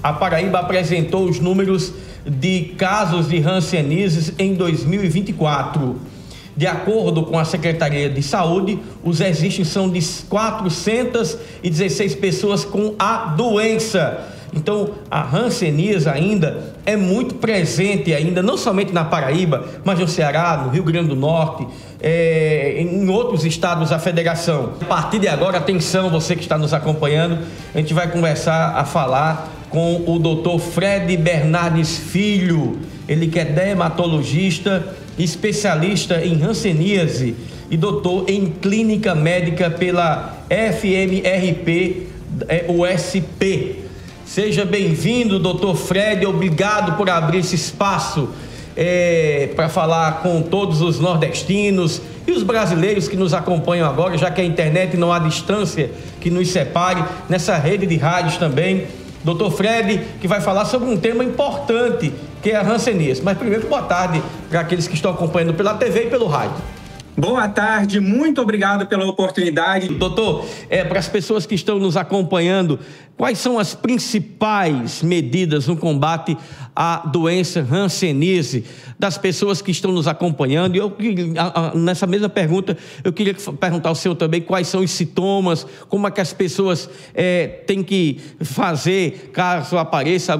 A Paraíba apresentou os números de casos de hanseníase em 2024. De acordo com a Secretaria de Saúde, os registros são de 416 pessoas com a doença. Então, a hanseníase ainda é muito presente ainda, não somente na Paraíba, mas no Ceará, no Rio Grande do Norte, em outros estados da federação. A partir de agora, atenção, você que está nos acompanhando, a gente vai começar a falar com o Dr. Fred Bernardes Filho, ele que é dermatologista, especialista em hanseníase e doutor em clínica médica pela FMRP USP. Seja bem-vindo, doutor Fred, obrigado por abrir esse espaço para falar com todos os nordestinos e os brasileiros que nos acompanham agora, já que a internet não há distância que nos separe, nessa rede de rádios também. Doutor Fred, que vai falar sobre um tema importante, que é a hanseníase. Mas primeiro, boa tarde para aqueles que estão acompanhando pela TV e pelo rádio. Boa tarde, muito obrigado pela oportunidade. Doutor, para as pessoas que estão nos acompanhando, quais são as principais medidas no combate à doença hanseníase das pessoas que estão nos acompanhando? E nessa mesma pergunta, eu queria perguntar ao senhor também quais são os sintomas, como é que as pessoas têm que fazer caso apareça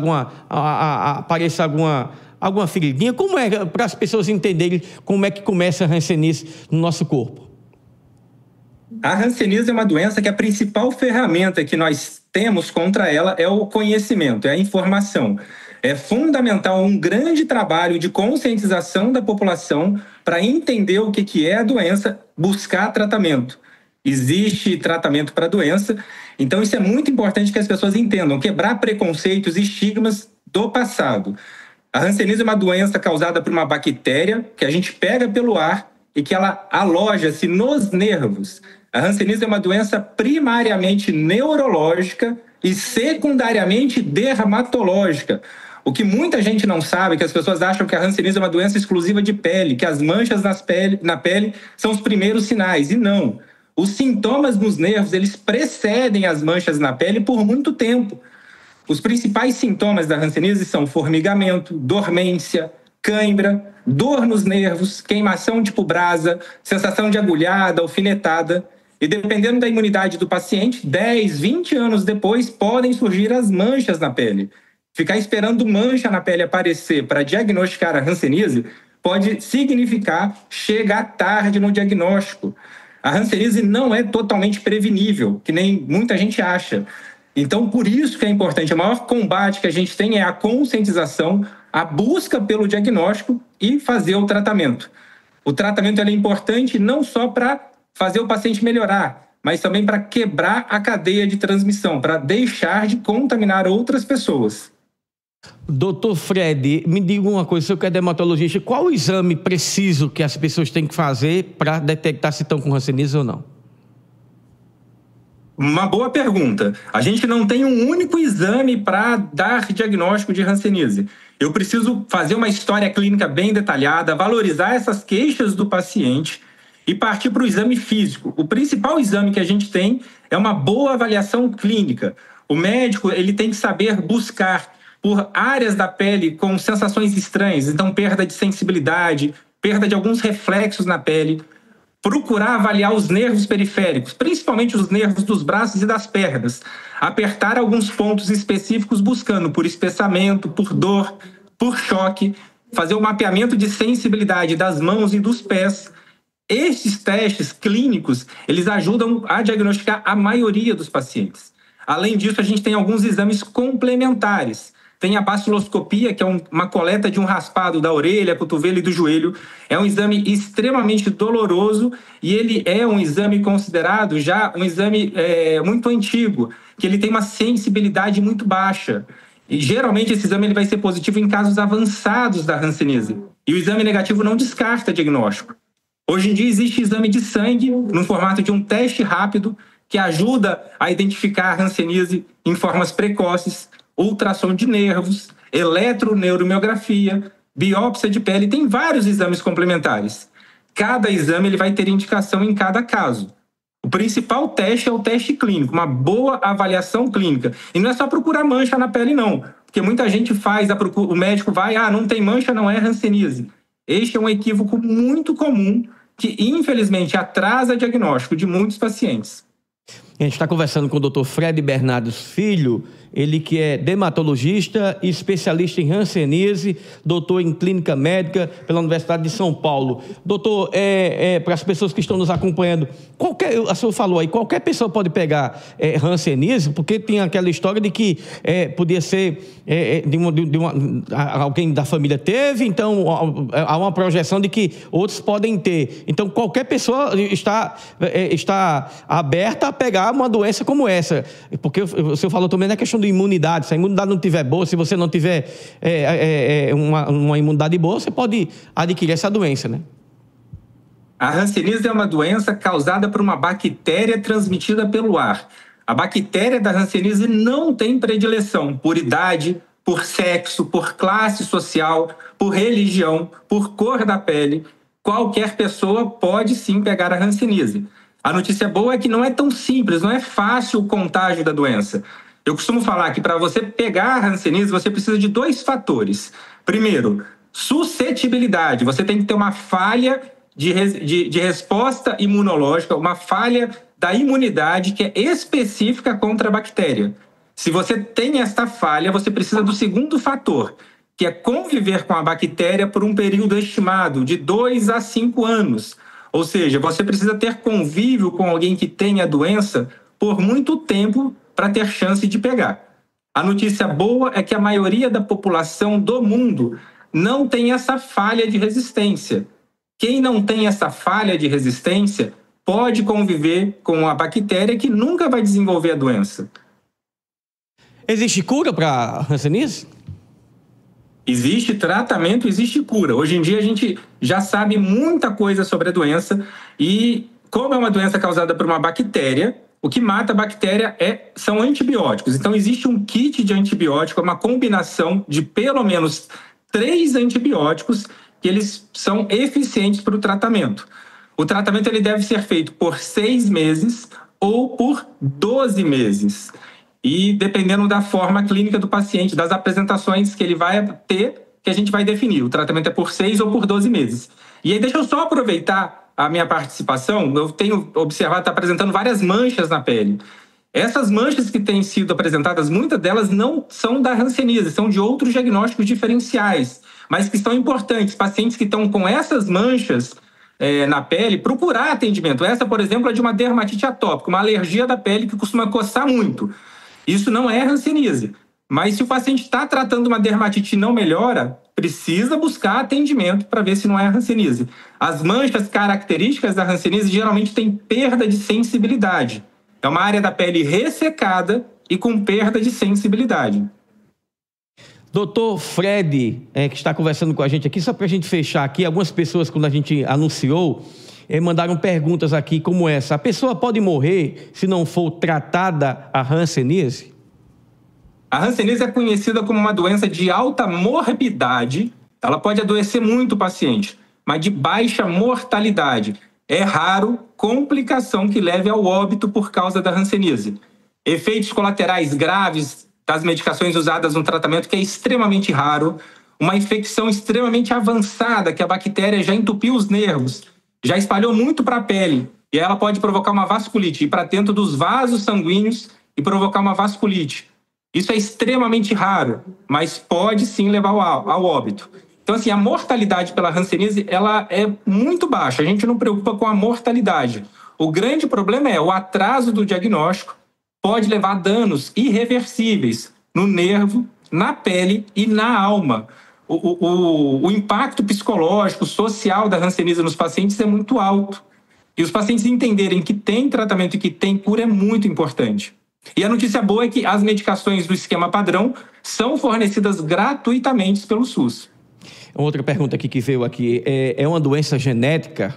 alguma feridinha. Como é para as pessoas entenderem como é que começa a hanseníase no nosso corpo? A hanseníase é uma doença que a principal ferramenta que nós temos contra ela é o conhecimento, é a informação. É fundamental um grande trabalho de conscientização da população para entender o que é a doença, buscar tratamento. Existe tratamento para a doença, então isso é muito importante que as pessoas entendam, quebrar preconceitos e estigmas do passado. A hanseníase é uma doença causada por uma bactéria que a gente pega pelo ar e que ela aloja-se nos nervos. A hanseníase é uma doença primariamente neurológica e secundariamente dermatológica. O que muita gente não sabe é que as pessoas acham que a hanseníase é uma doença exclusiva de pele, que as manchas na pele são os primeiros sinais. E não. Os sintomas nos nervos, eles precedem as manchas na pele por muito tempo. Os principais sintomas da hanseníase são formigamento, dormência, cãibra, dor nos nervos, queimação tipo brasa, sensação de agulhada, alfinetada. E dependendo da imunidade do paciente, 10, 20 anos depois podem surgir as manchas na pele. Ficar esperando mancha na pele aparecer para diagnosticar a hanseníase pode significar chegar tarde no diagnóstico. A hanseníase não é totalmente prevenível, que nem muita gente acha. Então, por isso que é importante, o maior combate que a gente tem é a conscientização, a busca pelo diagnóstico e fazer o tratamento. O tratamento é importante não só para fazer o paciente melhorar, mas também para quebrar a cadeia de transmissão, para deixar de contaminar outras pessoas. Doutor Fred, me diga uma coisa, o senhor que é dermatologista, qual o exame preciso que as pessoas têm que fazer para detectar se estão com hanseníase ou não? Uma boa pergunta. A gente não tem um único exame para dar diagnóstico de hanseníase. Eu preciso fazer uma história clínica bem detalhada, valorizar essas queixas do paciente e partir para o exame físico. O principal exame que a gente tem é uma boa avaliação clínica. O médico ele tem que saber buscar por áreas da pele com sensações estranhas, então perda de sensibilidade, perda de alguns reflexos na pele, procurar avaliar os nervos periféricos, principalmente os nervos dos braços e das pernas, apertar alguns pontos específicos buscando por espessamento, por dor, por choque, fazer o mapeamento de sensibilidade das mãos e dos pés. Estes testes clínicos, eles ajudam a diagnosticar a maioria dos pacientes. Além disso, a gente tem alguns exames complementares. Tem a baciloscopia, que é uma coleta de um raspado da orelha, cotovelo e do joelho. É um exame extremamente doloroso e ele é um exame considerado já um exame muito antigo, que ele tem uma sensibilidade muito baixa. E geralmente esse exame ele vai ser positivo em casos avançados da hanseníase. E o exame negativo não descarta diagnóstico. Hoje em dia existe exame de sangue no formato de um teste rápido que ajuda a identificar a hanseníase em formas precoces, ultrassom de nervos, eletroneuromiografia, biópsia de pele, tem vários exames complementares. Cada exame ele vai ter indicação em cada caso. O principal teste é o teste clínico, uma boa avaliação clínica. E não é só procurar mancha na pele, não. Porque muita gente faz, o médico vai, não tem mancha, não é hanseníase. Este é um equívoco muito comum que, infelizmente, atrasa o diagnóstico de muitos pacientes. A gente está conversando com o Dr. Fred Bernardes Filho, ele que é dermatologista e especialista em hanseníase, doutor em clínica médica pela Universidade de São Paulo. Doutor, para as pessoas que estão nos acompanhando, a senhora falou aí, qualquer pessoa pode pegar hanseníase, porque tem aquela história de que podia ser alguém da família teve, então há uma projeção de que outros podem ter. Então qualquer pessoa está aberta a pegar uma doença como essa, porque o senhor falou também na questão da imunidade. Se a imunidade não estiver boa, se você não tiver uma imunidade boa, você pode adquirir essa doença, né? A hanseníase é uma doença causada por uma bactéria transmitida pelo ar. A bactéria da hanseníase não tem predileção por idade, por sexo, por classe social, por religião, por cor da pele. Qualquer pessoa pode sim pegar a hanseníase. A notícia boa é que não é tão simples, não é fácil o contágio da doença. Eu costumo falar que para você pegar a hanseníase, você precisa de 2 fatores. Primeiro, suscetibilidade. Você tem que ter uma falha de resposta imunológica, uma falha da imunidade que é específica contra a bactéria. Se você tem esta falha, você precisa do segundo fator, que é conviver com a bactéria por um período estimado de 2 a 5 anos. Ou seja, você precisa ter convívio com alguém que tem a doença por muito tempo para ter chance de pegar. A notícia boa é que a maioria da população do mundo não tem essa falha de resistência. Quem não tem essa falha de resistência pode conviver com a bactéria que nunca vai desenvolver a doença. Existe cura para hanseníase? Existe tratamento, existe cura. Hoje em dia a gente já sabe muita coisa sobre a doença e, como é uma doença causada por uma bactéria, o que mata a bactéria são antibióticos. Então existe um kit de antibiótico, uma combinação de pelo menos 3 antibióticos que eles são eficientes para o tratamento. O tratamento ele deve ser feito por 6 meses ou por 12 meses. E dependendo da forma clínica do paciente, das apresentações que ele vai ter, que a gente vai definir. O tratamento é por 6 ou por 12 meses. E aí deixa eu só aproveitar a minha participação. Eu tenho observado, está apresentando várias manchas na pele. Essas manchas que têm sido apresentadas, muitas delas não são da hanseníase, são de outros diagnósticos diferenciais, mas que são importantes. Pacientes que estão com essas manchas na pele, procurar atendimento. Essa, por exemplo, é de uma dermatite atópica, uma alergia da pele que costuma coçar muito. Isso não é hanseníase, mas se o paciente está tratando uma dermatite e não melhora, precisa buscar atendimento para ver se não é hanseníase. As manchas características da hanseníase geralmente têm perda de sensibilidade. É uma área da pele ressecada e com perda de sensibilidade. Doutor Fred, que está conversando com a gente aqui, só para a gente fechar aqui, algumas pessoas, quando a gente anunciou, mandaram perguntas aqui como essa. A pessoa pode morrer se não for tratada a hanseníase? A hanseníase é conhecida como uma doença de alta morbidade. Ela pode adoecer muito o paciente, mas de baixa mortalidade. É raro complicação que leve ao óbito por causa da hanseníase. Efeitos colaterais graves das medicações usadas no tratamento, que é extremamente raro. Uma infecção extremamente avançada, que a bactéria já entupiu os nervos, já espalhou muito para a pele, e ela pode provocar uma vasculite, ir para dentro dos vasos sanguíneos e provocar uma vasculite. Isso é extremamente raro, mas pode sim levar ao óbito. Então, assim, a mortalidade pela hanseníase, ela é muito baixa. A gente não preocupa com a mortalidade. O grande problema é o atraso do diagnóstico pode levar a danos irreversíveis no nervo, na pele e na alma. O impacto psicológico, social da hanseníase nos pacientes é muito alto. E os pacientes entenderem que tem tratamento e que tem cura é muito importante. E a notícia boa é que as medicações do esquema padrão são fornecidas gratuitamente pelo SUS. Outra pergunta aqui que veio aqui, é uma doença genética,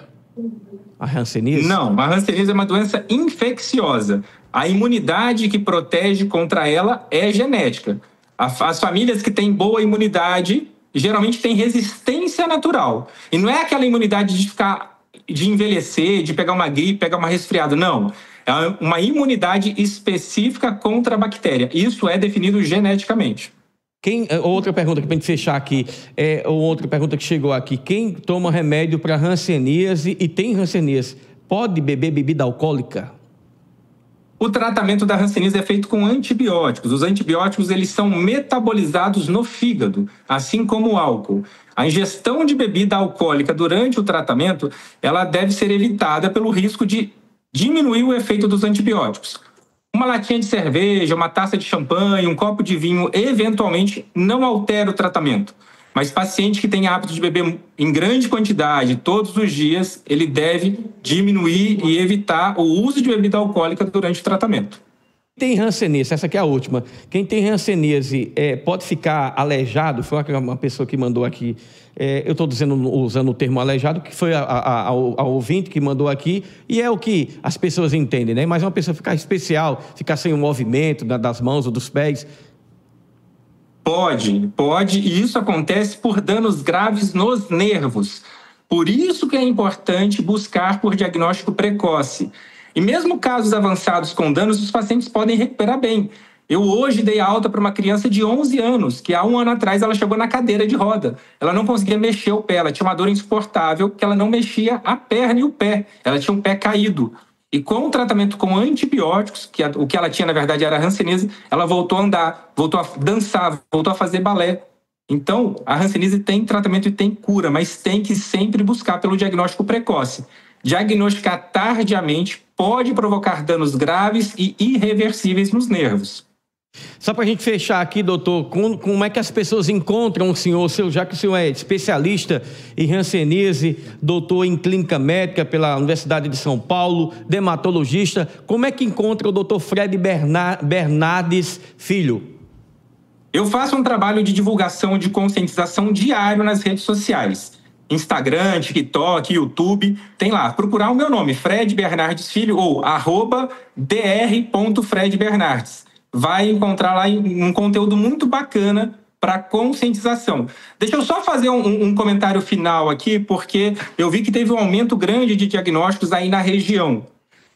a hanseníase? Não, a hanseníase é uma doença infecciosa. A imunidade que protege contra ela é genética. As famílias que têm boa imunidade geralmente têm resistência natural. E não é aquela imunidade de ficar de envelhecer, de pegar uma gripe, pegar uma resfriado. Não. É uma imunidade específica contra a bactéria. Isso é definido geneticamente. Outra pergunta que para a gente fechar aqui, outra pergunta que chegou aqui. Quem toma remédio para hanseníase e tem hanseníase, pode beber bebida alcoólica? O tratamento da hanseníase é feito com antibióticos. Os antibióticos eles são metabolizados no fígado, assim como o álcool. A ingestão de bebida alcoólica durante o tratamento, ela deve ser evitada pelo risco de diminuir o efeito dos antibióticos. Uma latinha de cerveja, uma taça de champanhe, um copo de vinho, eventualmente não altera o tratamento. Mas paciente que tem hábito de beber em grande quantidade todos os dias, ele deve diminuir e evitar o uso de bebida alcoólica durante o tratamento. Tem hanseníase, essa aqui é a última. Quem tem hanseníase pode ficar aleijado? Foi uma pessoa que mandou aqui. Eu estou usando o termo aleijado, que foi a ouvinte que mandou aqui, e é o que as pessoas entendem, né? Mas uma pessoa ficar especial, ficar sem o movimento das mãos ou dos pés. Pode, e isso acontece por danos graves nos nervos. Por isso que é importante buscar por diagnóstico precoce. E mesmo casos avançados com danos, os pacientes podem recuperar bem. Eu hoje dei alta para uma criança de 11 anos, que há um ano atrás ela chegou na cadeira de roda. Ela não conseguia mexer o pé, ela tinha uma dor insuportável, porque ela não mexia a perna e o pé. Ela tinha um pé caído. E com o tratamento com antibióticos, que o que ela tinha na verdade era hanseníase, ela voltou a andar, voltou a dançar, voltou a fazer balé. Então, a hanseníase tem tratamento e tem cura, mas tem que sempre buscar pelo diagnóstico precoce. Diagnosticar tardiamente pode provocar danos graves e irreversíveis nos nervos. Só para a gente fechar aqui, doutor, como é que as pessoas encontram o senhor, já que o senhor é especialista em hanseníase, doutor em clínica médica pela Universidade de São Paulo, dermatologista, como é que encontra o doutor Fred Bernardes Filho? Eu faço um trabalho de divulgação e de conscientização diário nas redes sociais. Instagram, TikTok, YouTube, tem lá, procurar o meu nome, Fred Bernardes Filho, ou @dr.fredbernardes. Vai encontrar lá um conteúdo muito bacana para conscientização. Deixa eu só fazer um comentário final aqui, porque eu vi que teve um aumento grande de diagnósticos aí na região.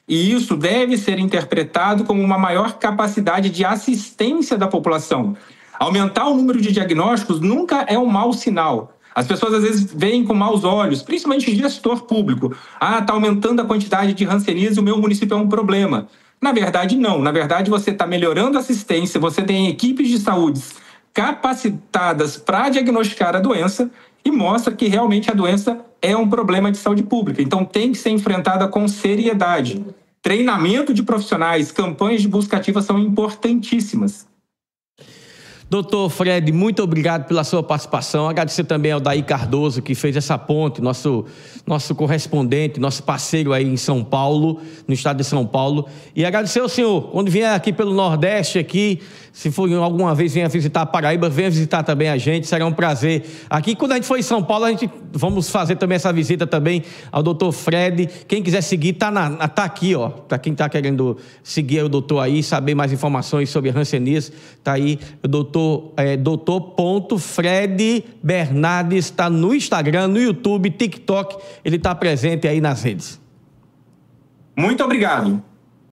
E isso deve ser interpretado como uma maior capacidade de assistência da população. Aumentar o número de diagnósticos nunca é um mau sinal. As pessoas às vezes veem com maus olhos, principalmente o gestor público. Está aumentando a quantidade de hanseníase e o meu município é um problema. Na verdade, não. Na verdade, você está melhorando a assistência, você tem equipes de saúde capacitadas para diagnosticar a doença e mostra que realmente a doença é um problema de saúde pública. Então, tem que ser enfrentada com seriedade. Treinamento de profissionais, campanhas de busca ativa são importantíssimas. Doutor Fred, muito obrigado pela sua participação. Agradecer também ao Daí Cardoso, que fez essa ponte, nosso correspondente, nosso parceiro aí em São Paulo, no estado de São Paulo. E agradecer ao senhor, quando vier aqui pelo Nordeste, aqui, se for alguma vez venha visitar a Paraíba, venha visitar também a gente, será um prazer. Aqui, quando a gente for em São Paulo, vamos fazer também essa visita também ao doutor Fred. Quem quiser seguir, tá aqui, ó. Para quem tá querendo seguir o doutor aí, saber mais informações sobre a hanseníase, tá aí o doutor.Fred Bernardes, está no Instagram, no YouTube, TikTok, ele está presente aí nas redes. Muito obrigado.